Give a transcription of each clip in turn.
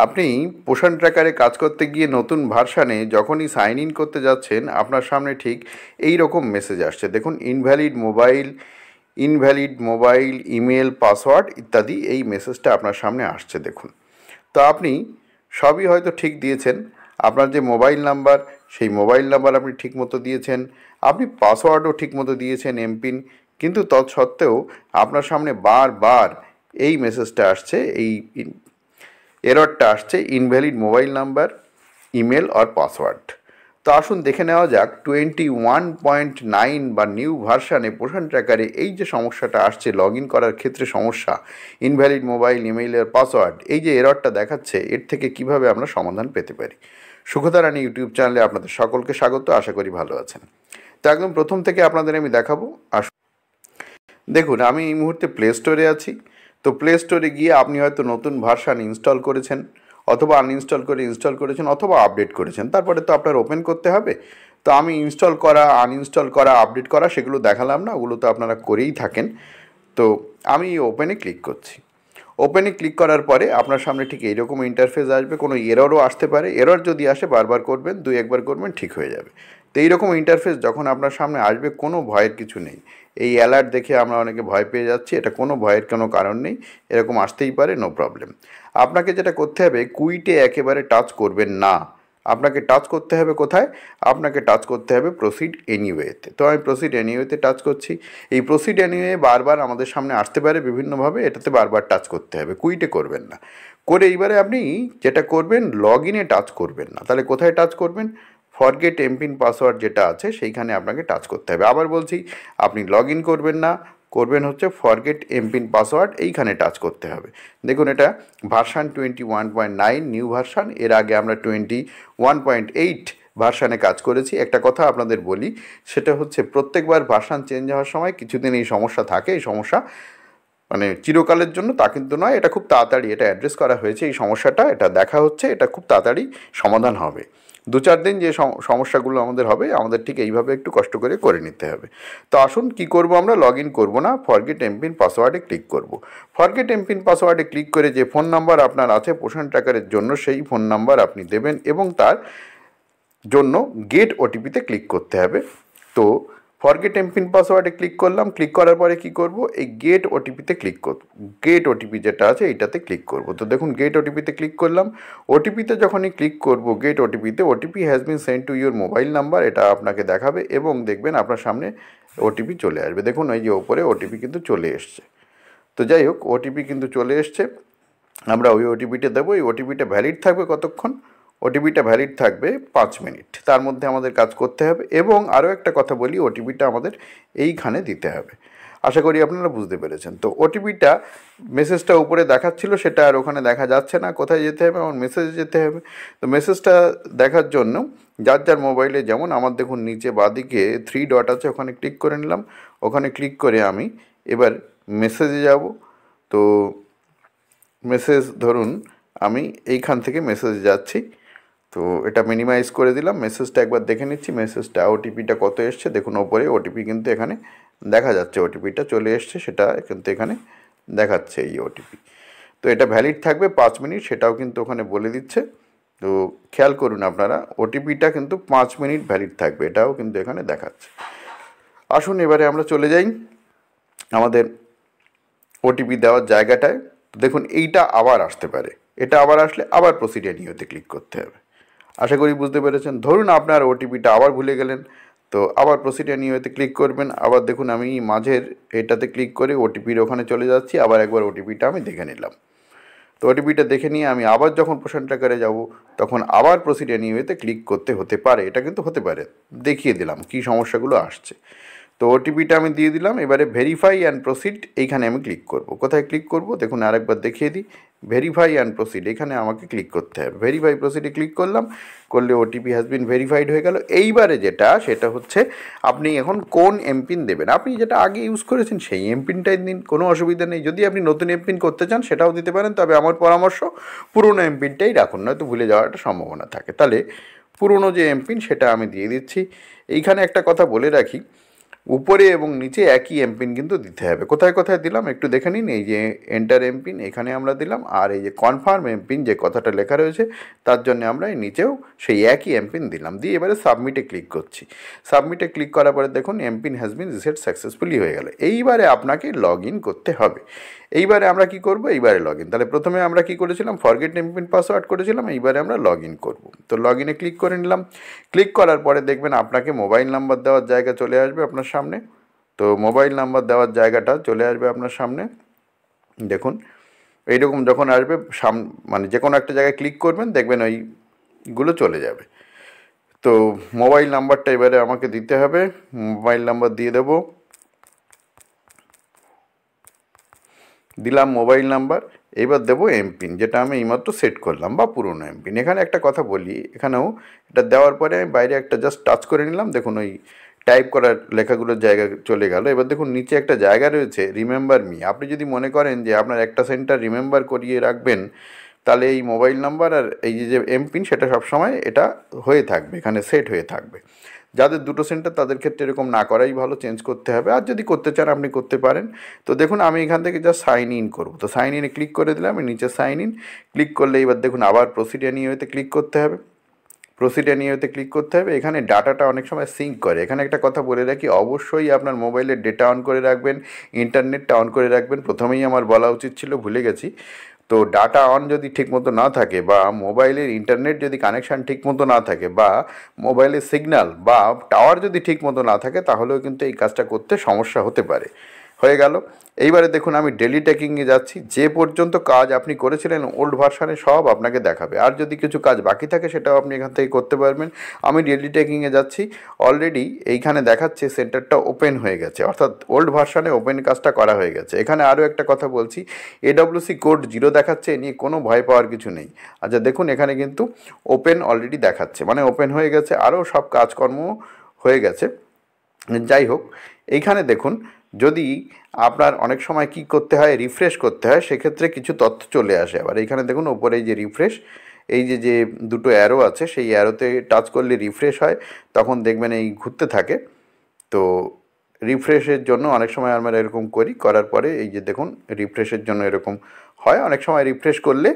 আপনি পোষণ ট্র্যাকারে কাজ করতে গিয়ে নতুন ভার্সানে যখনই সাইন ইন করতে যাচ্ছেন আপনার সামনে ঠিক এই রকম মেসেজ আসছে। দেখুন, ইনভ্যালিড মোবাইল ইমেল পাসওয়ার্ড ইত্যাদি এই মেসেজটা আপনার সামনে আসছে। দেখুন, তো আপনি সবই হয়তো ঠিক দিয়েছেন। আপনার যে মোবাইল নাম্বার, সেই মোবাইল নাম্বার আপনি ঠিকমতো দিয়েছেন, আপনি পাসওয়ার্ডও ঠিকমতো দিয়েছেন, এমপিন, কিন্তু তৎসত্ত্বেও আপনার সামনে বারবার এই মেসেজটা আসছে, এই এররটা আসছে, ইনভ্যালিড মোবাইল নাম্বার, ইমেল আর পাসওয়ার্ড। তো আসুন দেখে নেওয়া যাক 21.9 বা নিউ ভার্সানে পোষণ ট্র্যাকারে এই যে সমস্যাটা আসছে, লগ ইন করার ক্ষেত্রে সমস্যা, ইনভ্যালিড মোবাইল ইমেইল আর পাসওয়ার্ড, এই যে এররটা দেখাচ্ছে, এর থেকে কিভাবে আমরা সমাধান পেতে পারি। সুখদা রানী ইউটিউব চ্যানেলে আপনাদের সকলকে স্বাগত, আশা করি ভালো আছেন। তো একদম প্রথম থেকে আপনাদের আমি দেখাবো। দেখুন, আমি এই মুহূর্তে প্লে স্টোরে আছি। তো প্লে স্টোরে গিয়ে আপনি হয়তো নতুন ভার্সান ইনস্টল করেছেন, অথবা আনইনস্টল করে ইনস্টল করেছেন, অথবা আপডেট করেছেন। তারপরে তো আপনার ওপেন করতে হবে। তো আমি ইনস্টল করা, আনইনস্টল করা, আপডেট করা সেগুলো দেখালাম না, ওগুলো তো আপনারা করেই থাকেন। তো আমি ওপেনে ক্লিক করছি। ওপেনে ক্লিক করার পরে আপনার সামনে ঠিক এইরকম ইন্টারফেস আসবে। কোনো এররও আসতে পারে। এরর যদি আসে বারবার করবেন, দুই একবার করবেন, ঠিক হয়ে যাবে। তো এইরকম ইন্টারফেস যখন আপনার সামনে আসবে, কোনো ভয়ের কিছু নেই। এই অ্যালার্ট দেখে আমরা অনেকে ভয় পেয়ে যাচ্ছি, এটা কোনো ভয়ের কোনো কারণ নেই। এরকম আসতেই পারে, নো প্রবলেম। আপনাকে যেটা করতে হবে, কুইটে একেবারে টাচ করবেন না। আপনাকে টাচ করতে হবে কোথায়? আপনাকে টাচ করতে হবে প্রসিড এনিওয়েতে। তো আমি প্রসিড এনিওয়েতে টাচ করছি। এই প্রসিড এনিওয়ে বারবার আমাদের সামনে আসতে পারে বিভিন্নভাবে, এটাতে বারবার টাচ করতে হবে, কুইটে করবেন না। করে এইবারে আপনি যেটা করবেন, লগ ইনে টাচ করবেন না। তাহলে কোথায় টাচ করবেন? ফরগেট এমপিন পাসওয়ার্ড যেটা আছে সেইখানে আপনাকে টাচ করতে হবে। আবার বলছি, আপনি লগ ইন করবেন না, করবেন হচ্ছে ফরগেট এমপিন পাসওয়ার্ড, এইখানে টাচ করতে হবে। দেখুন, এটা ভার্সান 21.9 নিউ ভার্সান। এর আগে আমরা 21.8 ভার্সানে কাজ করেছি। একটা কথা আপনাদের বলি, সেটা হচ্ছে প্রত্যেকবার ভার্সান চেঞ্জ হওয়ার সময় কিছুদিন এই সমস্যা থাকে। এই সমস্যা মানে চিরকালের জন্য তা কিন্তু নয়, এটা খুব তাড়াতাড়ি এটা অ্যাড্রেস করা হয়েছে। এই সমস্যাটা এটা দেখা হচ্ছে, এটা খুব তাড়াতাড়ি সমাধান হবে। 2-4 দিন যে সমস্যাগুলো আমাদের হবে, আমাদের ঠিক এইভাবে একটু কষ্ট করে নিতে হবে। তো আসুন কি করব, আমরা লগ ইন করবো না, ফরগেট এমপিন পাসওয়ার্ডে ক্লিক করব। ফরগেট এমপিন পাসওয়ার্ডে ক্লিক করে যে ফোন নাম্বার আপনার আছে পোষণ ট্র্যাকারের জন্য, সেই ফোন নাম্বার আপনি দেবেন এবং তার জন্য গেট ওটিপিতে ক্লিক করতে হবে। তো ফরগেট এমপিন পাসওয়ার্ডে ক্লিক করলাম। ক্লিক করার পরে কি করব, এই গেট ওটিপিতে ক্লিক করব। গেট ওটিপি যেটা আছে এইটাতে ক্লিক করব। তো দেখুন, গেট ওটিপিতে ক্লিক করলাম। ওটিপিতে যখনই ক্লিক করব, গেট ওটিপিতে, OTP has been send to your mobile number, এটা আপনাকে দেখাবে এবং দেখবেন আপনার সামনে ওটিপি চলে আসবে। দেখুন, এই যে ওপরে ওটিপি কিন্তু চলে এসছে। তো যাই হোক, ওটিপি কিন্তু চলে এসছে। আমরা ওই ওটিপিটা দেবো। এই ওটিপিটা ভ্যালিড থাকবে কতক্ষণ? ওটিপিটা ভ্যালিড থাকবে 5 মিনিট। তার মধ্যে আমাদের কাজ করতে হবে। এবং আরও একটা কথা বলি, ওটিপিটা আমাদের এইখানে দিতে হবে। আশা করি আপনারা বুঝতে পেরেছেন। তো ওটিপিটা, মেসেজটা উপরে দেখাচ্ছিল, সেটা আর ওখানে দেখা যাচ্ছে না। কোথায় যেতে হবে? আমার মেসেজে যেতে হবে। তো মেসেজটা দেখার জন্য যার যার মোবাইলে, যেমন আমার দেখুন নিচে বাঁদিকে 3 ডট আছে, ওখানে ক্লিক করে নিলাম। ওখানে ক্লিক করে আমি এবার মেসেজে যাব। তো মেসেজ, ধরুন আমি এইখান থেকে মেসেজে যাচ্ছি। তো এটা মিনিমাইজ করে দিলাম। মেসেজটা একবার দেখে নিচ্ছি, মেসেজটা ওটিপিটা কত এসছে। দেখুন ওপরে ওটিপি কিন্তু এখানে দেখা যাচ্ছে, ওটিপিটা চলে এসছে, সেটা কিন্তু এখানে দেখাচ্ছে এই ওটিপি। তো এটা ভ্যালিড থাকবে 5 মিনিট, সেটাও কিন্তু ওখানে বলে দিচ্ছে। তো খেয়াল করুন আপনারা, ওটিপিটা কিন্তু 5 মিনিট ভ্যালিড থাকবে, এটাও কিন্তু এখানে দেখাচ্ছে। আসুন এবারে আমরা চলে যাই আমাদের ওটিপি দেওয়ার জায়গাটায়। দেখুন, এইটা আবার আসতে পারে। এটা আবার আসলে আবার প্রসিডিয়ার নিয়েতে ক্লিক করতে হবে। আশা করি বুঝতে পেরেছেন। ধরুন আপনার ওটিপিটা আবার ভুলে গেলেন, তো আবার প্রসিডিয়ার নিয়েতে ক্লিক করবেন। আবার দেখুন, আমি মাঝের এটাতে ক্লিক করে ওটিপির ওখানে চলে যাচ্ছি। আবার একবার ওটিপিটা আমি দেখে নিলাম। তো ওটিপিটা দেখে নিয়ে আমি আবার যখন পোষণ ট্র্যাকারে যাব, তখন আবার প্রসিডিয়ার নিয়েতে ক্লিক করতে হতে পারে। এটা কিন্তু হতে পারে, দেখিয়ে দিলাম কী সমস্যাগুলো আসছে। তো ওটিপিটা আমি দিয়ে দিলাম। এবারে ভেরিফাই অ্যান্ড প্রসিড, এইখানে আমি ক্লিক করব। কোথায় ক্লিক করব? দেখুন আরেকবার দেখিয়ে দিই, ভেরিফাই অ্যান্ড প্রসিড, এখানে আমাকে ক্লিক করতে হবে। ভেরিফাই প্রসিডে ক্লিক করলাম, করলে ওটিপি হ্যাজ বিন ভেরিফাইড হয়ে গেল। এইবারে যেটা, সেটা হচ্ছে আপনি এখন কোন এমপিন দেবেন। আপনি যেটা আগে ইউজ করেছেন সেই এমপিনটাই দিন, কোনো অসুবিধা নেই। যদি আপনি নতুন এমপিন করতে চান সেটাও দিতে পারেন, তবে আমার পরামর্শ পুরনো এমপিনটাই রাখুন, নয়তো ভুলে যাওয়ার একটা সম্ভাবনা থাকে। তাহলে পুরনো যে এমপিন সেটা আমি দিয়ে দিচ্ছি। এইখানে একটা কথা বলে রাখি, উপরে এবং নিচে একই এমপিন কিন্তু দিতে হবে। কোথায় কোথায় দিলাম একটু দেখে নিন। এই যে এন্টার এমপিন এখানে আমরা দিলাম, আর এই যে কনফার্ম এমপিন যে কথাটা লেখা রয়েছে তার জন্য আমরা এই নিচেও সেই একই এমপিন দিলাম, দিয়ে এবারে সাবমিটে ক্লিক করছি। সাবমিটে ক্লিক করার পরে দেখুন MPIN has been reset successfully হয়ে গেল। এইবারে আপনাকে লগ ইন করতে হবে। এইবারে আমরা কি করব, এইবারে লগ ইন। তাহলে প্রথমে আমরা কি করেছিলাম, ফরগেট এমপিন পাসওয়ার্ড করেছিলাম, এইবারে আমরা লগ ইন করবো। তো লগ ইনে ক্লিক করে নিলাম। ক্লিক করার পরে দেখবেন আপনাকে মোবাইল নাম্বার দেওয়ার জায়গা চলে আসবে আপনার সামনে। তো মোবাইল নাম্বার দেওয়ার জায়গাটা চলে আসবে আপনার সামনে। দেখুন এইরকম যখন আসবে মানে যে কোনো একটা জায়গায় ক্লিক করবেন, দেখবেন ওইগুলো চলে যাবে। তো মোবাইল নাম্বারটা এবারে আমাকে দিতে হবে। মোবাইল নাম্বার দিয়ে দেবো, দিলাম মোবাইল নাম্বার। এবার দেবো এমপিন, যেটা আমি এইমাত্র সেট করলাম বা পুরনো এমপিন। এখানে একটা কথা বলি, এখানেও এটা দেওয়ার পরে আমি বাইরে একটা জাস্ট টাচ করে নিলাম। দেখুন ওই টাইপ করার লেখাগুলোর জায়গা চলে গেল। এবার দেখুন নিচে একটা জায়গা রয়েছে রিমেম্বার মি। আপনি যদি মনে করেন যে আপনার একটা সেন্টার রিমেম্বার করিয়ে রাখবেন, তাহলে এই মোবাইল নাম্বার আর এই যে এমপিন সেটা সবসময় এটা হয়ে থাকবে, এখানে সেট হয়ে থাকবে। যাদের দুটো সেন্টার তাদের ক্ষেত্রে এরকম না করাই ভালো, চেঞ্জ করতে হবে। আর যদি করতে চান আপনি করতে পারেন। তো দেখুন আমি এখান থেকে জাস্ট সাইন ইন করবো। তো সাইন ইনে ক্লিক করে দিলাম, নিচে সাইন ইন ক্লিক করলে এবার দেখুন আবার প্রসিড এনিওয়েতে ক্লিক করতে হবে। প্রসিড এনিওয়েতে ক্লিক করতে হবে। এখানে ডাটাটা অনেক সময় সিঙ্ক করে। এখানে একটা কথা বলে রাখি, অবশ্যই আপনার মোবাইলের ডেটা অন করে রাখবেন, ইন্টারনেটটা অন করে রাখবেন। প্রথমেই আমার বলা উচিত ছিল, ভুলে গেছি। তো ডাটা অন যদি ঠিকমতো না থাকে, বা মোবাইলের ইন্টারনেট যদি কানেকশান ঠিকমতো না থাকে, বা মোবাইলের সিগন্যাল বা টাওয়ার যদি ঠিকমতো না থাকে, তাহলেও কিন্তু এই কাজটা করতে সমস্যা হতে পারে। হয়ে গেল। এইবারে দেখুন আমি ডেলি ট্র্যাকিংয়ে যাচ্ছি। যে পর্যন্ত কাজ আপনি করেছিলেন ওল্ড ভার্সানে সব আপনাকে দেখাবে। আর যদি কিছু কাজ বাকি থাকে সেটাও আপনি এখান থেকে করতে পারবেন। আমি ডেলি ট্র্যাকিংয়ে যাচ্ছি। অলরেডি এইখানে দেখাচ্ছে সেন্টারটা ওপেন হয়ে গেছে, অর্থাৎ ওল্ড ভার্সানে ওপেন কাজটা করা হয়ে গেছে। এখানে আরও একটা কথা বলছি, AWC কোড 0 দেখাচ্ছে, এ নিয়ে কোনো ভয় পাওয়ার কিছু নেই। আচ্ছা দেখুন এখানে কিন্তু ওপেন অলরেডি দেখাচ্ছে, মানে ওপেন হয়ে গেছে, আরও সব কাজকর্ম হয়ে গেছে। যাই হোক, এইখানে দেখুন যদি আপনার অনেক সময় কি করতে হয়, রিফ্রেশ করতে হয়, সেক্ষেত্রে কিছু তথ্য চলে আসে। আবার এইখানে দেখুন ওপরে এই যে রিফ্রেশ, এই যে দুটো অ্যারো আছে, সেই অ্যারোতে টাচ করলে রিফ্রেশ হয়, তখন দেখবেন এই ঘুরতে থাকে। তো রিফ্রেশের জন্য অনেক সময় আমরা এরকম করি, করার পরে এই যে দেখুন রিফ্রেশের জন্য এরকম হয়। অনেক সময় রিফ্রেশ করলে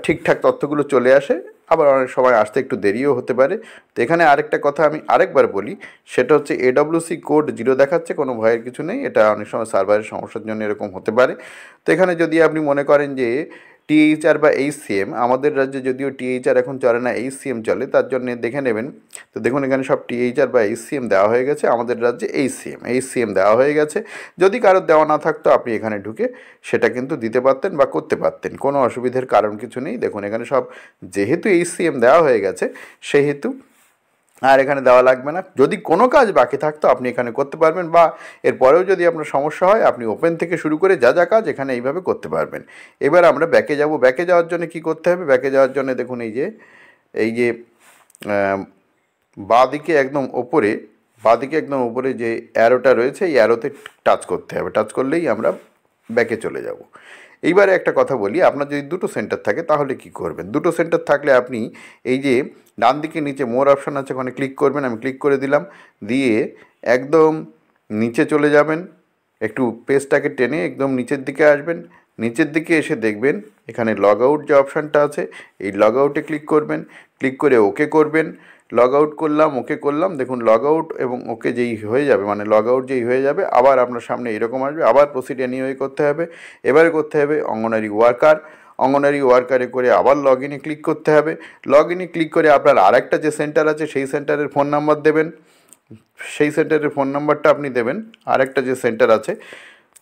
ঠিকঠাক তথ্যগুলো চলে আসে, আবার অনেক সময় আসতে একটু দেরিও হতে পারে। তো এখানে আরেকটা কথা আমি আরেকবার বলি, সেটা হচ্ছে AWC কোড 0 দেখাচ্ছে, কোনো ভয়ের কিছু নেই। এটা অনেক সময় সার্ভারের সমস্যার জন্য এরকম হতে পারে। তো এখানে যদি আপনি মনে করেন যে THR বা HCM, আমাদের রাজ্যে যদিও THR এখন চলে না, HCM চলে, তার জন্য দেখে নেবেন। তো দেখুন এখানে সব THR বা HCM দেওয়া হয়ে গেছে, আমাদের রাজ্যে HCM দেওয়া হয়ে গেছে। যদি কারোর দেওয়া না থাকতো আপনি এখানে ঢুকে সেটা কিন্তু দিতে পারতেন বা করতে পারতেন, কোনো অসুবিধার কারণ কিছু নেই। দেখুন এখানে সব যেহেতু HCM দেওয়া হয়ে গেছে, সেহেতু আর এখানে দেওয়া লাগবে না। যদি কোনো কাজ বাকি থাকতো আপনি এখানে করতে পারবেন, বা এরপরেও যদি আপনার সমস্যা হয় আপনি ওপেন থেকে শুরু করে যা যা কাজ এখানে এইভাবে করতে পারবেন। এবার আমরা ব্যাকে যাব। ব্যাকে যাওয়ার জন্য কি করতে হবে, ব্যাকে যাওয়ার জন্য দেখুন এই যে বাঁদিকে একদম ওপরে যে অ্যারোটা রয়েছে, এই অ্যারোতে টাচ করতে হবে। টাচ করলেই আমরা ব্যাকে চলে যাব। এইবারে একটা কথা বলি, আপনার যদি দুটো সেন্টার থাকে তাহলে কি করবেন। দুটো সেন্টার থাকলে আপনি এই যে ডান দিকে নিচে মোর অপশান আছে, ওখানে ক্লিক করবেন। আমি ক্লিক করে দিলাম, দিয়ে একদম নিচে চলে যাবেন। একটু পেজটাকে টেনে একদম নিচের দিকে আসবেন। নিচের দিকে এসে দেখবেন এখানে লগ আউট যে অপশানটা আছে, এই লগ আউটে ক্লিক করবেন। ক্লিক করে ওকে করবেন। লগ আউট করলাম, ওকে করলাম। দেখুন লগ আউট এবং ওকে যেই হয়ে যাবে, মানে লগ আউট যেই হয়ে যাবে, আবার আপনার সামনে এরকম আসবে, আবার প্রসিড এনিওয়ে করতে হবে। এবারে করতে হবে অঙ্গনারী ওয়ার্কারে করে আবার লগ ইনে ক্লিক করতে হবে। লগ ইনে ক্লিক করে আপনার আরেকটা যে সেন্টার আছে সেই সেন্টারের ফোন নাম্বার দেবেন। সেই সেন্টারের ফোন নাম্বারটা আপনি দেবেন। আরেকটা যে সেন্টার আছে,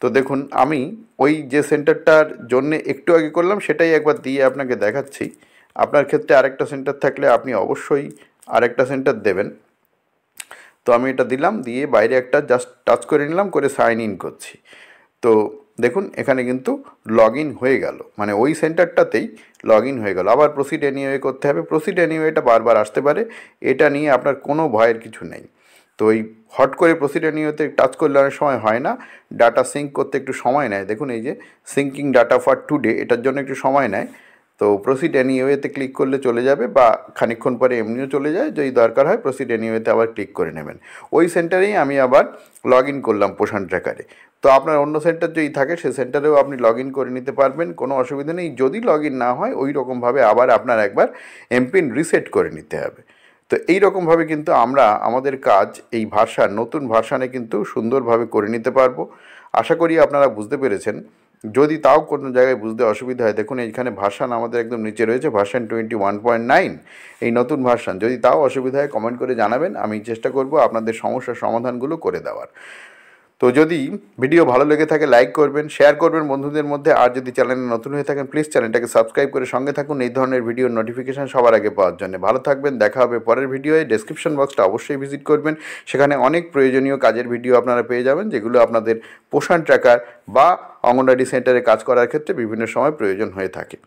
তো দেখুন আমি ওই যে সেন্টারটার জন্য একটু আগে করলাম সেটাই একবার দিয়ে আপনাকে দেখাচ্ছি। আপনার ক্ষেত্রে আরেকটা সেন্টার থাকলে আপনি অবশ্যই আরেকটা সেন্টার দেবেন। তো আমি এটা দিলাম, দিয়ে বাইরে একটা জাস্ট টাচ করে নিলাম, করে সাইন ইন করছি। তো দেখুন এখানে কিন্তু লগ ইন হয়ে গেল, মানে ওই সেন্টারটাতেই লগ ইন হয়ে গেল। আবার প্রসিড এনিওয়ে করতে হবে। প্রসিড এনিওয়েটা বারবার আসতে পারে, এটা নিয়ে আপনার কোনো ভয়ের কিছু নেই। তো এই হট করে প্রসিড এনিওয়েতে টাচ করলে অনেক সময় হয় না, ডাটা সিঙ্ক করতে একটু সময় নেয়। দেখুন এই যে সিঙ্কিং ডাটা ফর টুডে, এটার জন্য একটু সময় নেয়। তো প্রসিড এনিওয়েতে ক্লিক করলে চলে যাবে, বা খানিকক্ষণ পরে এমনিও চলে যায়, যদি দরকার হয় প্রসিড এনিওয়েতে আবার ক্লিক করে নেবেন। ওই সেন্টারেই আমি আবার লগ ইন করলাম পোষণ ট্র্যাকারে। তো আপনার অন্য সেন্টার যদি থাকে সে সেন্টারেও আপনি লগ ইন করে নিতে পারবেন, কোনো অসুবিধা নেই। যদি লগ ইন না হয় ওই রকমভাবে আবার আপনার একবার এমপিন রিসেট করে নিতে হবে। তো এই রকমভাবে কিন্তু আমরা আমাদের কাজ এই ভার্সান, নতুন ভার্সানে কিন্তু সুন্দরভাবে করে নিতে পারবো। আশা করি আপনারা বুঝতে পেরেছেন। যদি তাও কোনো জায়গায় বুঝতে অসুবিধা হয়, দেখুন এইখানে ভার্সান আমাদের একদম নিচে রয়েছে ভার্সান 21.9, এই নতুন ভার্সান। যদি তাও অসুবিধা হয় কমেন্ট করে জানাবেন, আমি চেষ্টা করব আপনাদের সমস্যার সমাধানগুলো করে দেওয়ার। তো যদি ভিডিও ভালো লেগে থাকে লাইক করবেন, শেয়ার করবেন বন্ধুদের মধ্যে। আর যদি চ্যানেলে নতুন হয়ে থাকেন প্লিজ চ্যানেলটাকে সাবস্ক্রাইব করে সঙ্গে থাকুন এই ধরনের ভিডিওর নোটিফিকেশান সবার আগে পাওয়ার জন্য। ভালো থাকবেন, দেখা হবে পরের ভিডিওয়ে। ডেসক্রিপশন বক্সটা অবশ্যই ভিজিট করবেন, সেখানে অনেক প্রয়োজনীয় কাজের ভিডিও আপনারা পেয়ে যাবেন, যেগুলো আপনাদের পোষণ ট্র্যাকার বা অঙ্গনওয়াড়ি সেন্টারে কাজ করার ক্ষেত্রে বিভিন্ন সময় প্রয়োজন হয়ে থাকে।